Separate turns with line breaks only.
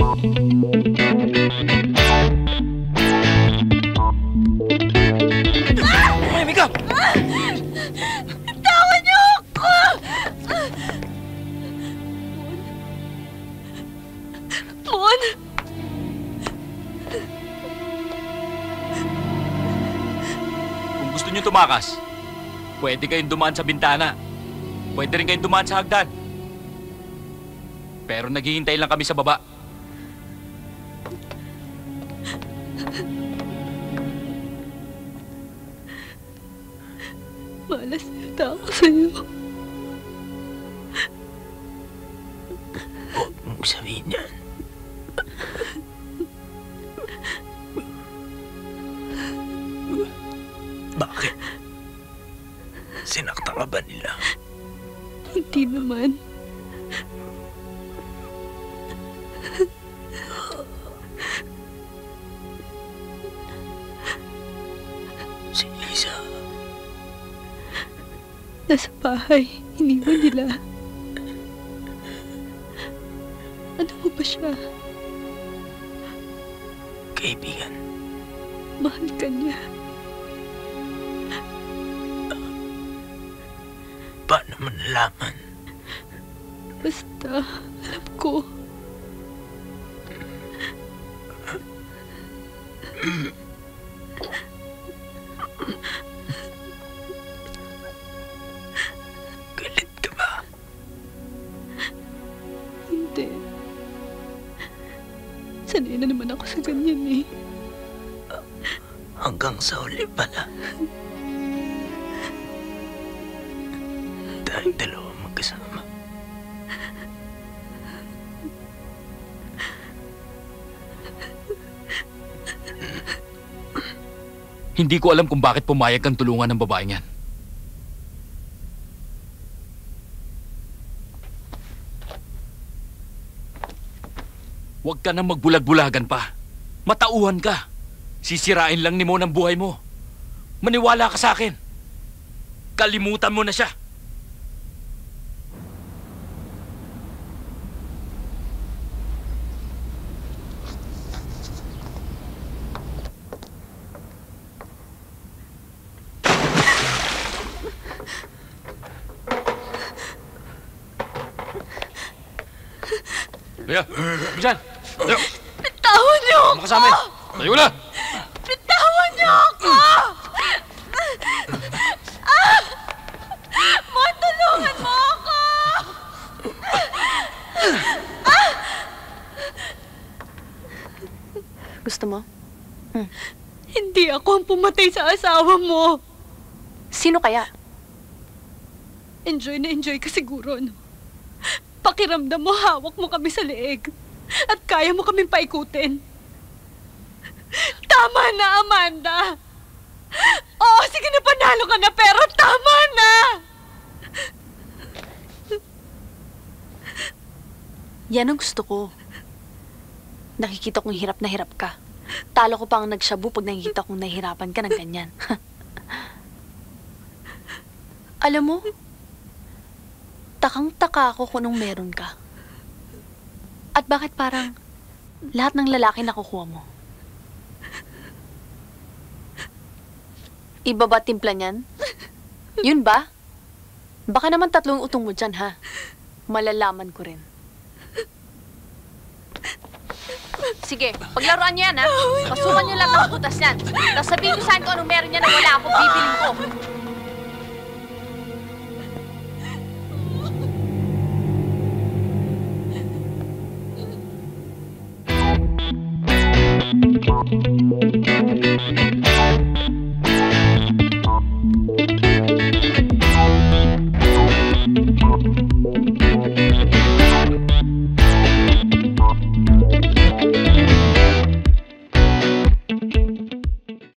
Tumahimik ka!
Bitawan niyo ako! Mon!
Kung gusto niyo tumakas, pwede kayong dumaan sa bintana. Pwede rin kayong dumaan sa hagdan. Pero naghihintay lang kami sa baba.
Malas yata ako sa'yo.
Huwag mong sabihin yan. Bakit? Sinaktan ka ba nila?
Hindi naman.
Si Lisa.
Nasa bahay, iniwan nila. Ano mo ba siya?
Kaibigan.
Mahal ka niya.
Paano mo nalaman?
Basta, alam ko.
Galit ka ba?
Hindi. Sanay na naman ako sa ganyan eh.
Hanggang sa huli pala. Tayong dalawa magkasama.
Hindi ko alam kung bakit pumayag kang tulungan ng babaeng yan. Huwag ka nang magbulag-bulagan pa. Matauhan ka. Sisirain lang ni Mon ang buhay mo. Maniwala ka sa akin. Kalimutan mo na siya. Lea, bisan! Tayo!
Bitawan niyo
Tama ka sa amin! Tayo na!
Bitawan niyo ako! Mon, tulungan mo ako!
Gusto mo?
Hindi ako ang pumatay sa asawa mo.
Sino kaya?
Enjoy na enjoy ka siguro, no? Pakiramdam mo, hawak mo kami sa leeg. At kaya mo kaming paikutin. Tama na, Amanda! Oo, sige na, panalo ka na, pero tama na!
Yan ang gusto ko. Nakikita kong hirap na hirap ka. Talo ko pa ang nagshabu pag nakikita kong nahihirapan ka ng ganyan. Alam mo, takang-taka ako kung anong meron ka. At bakit parang lahat ng lalaki nakukuha mo? Iba ba timpla niyan? Yun ba? Baka naman 3 utong mo dyan, ha? Malalaman ko rin. Sige, paglaruan niyo yan, ha? Pasukan niyo lang ng butas niyan. Tapos sabihin niyo saan ko anong meron niya na wala ako, bibiling ko.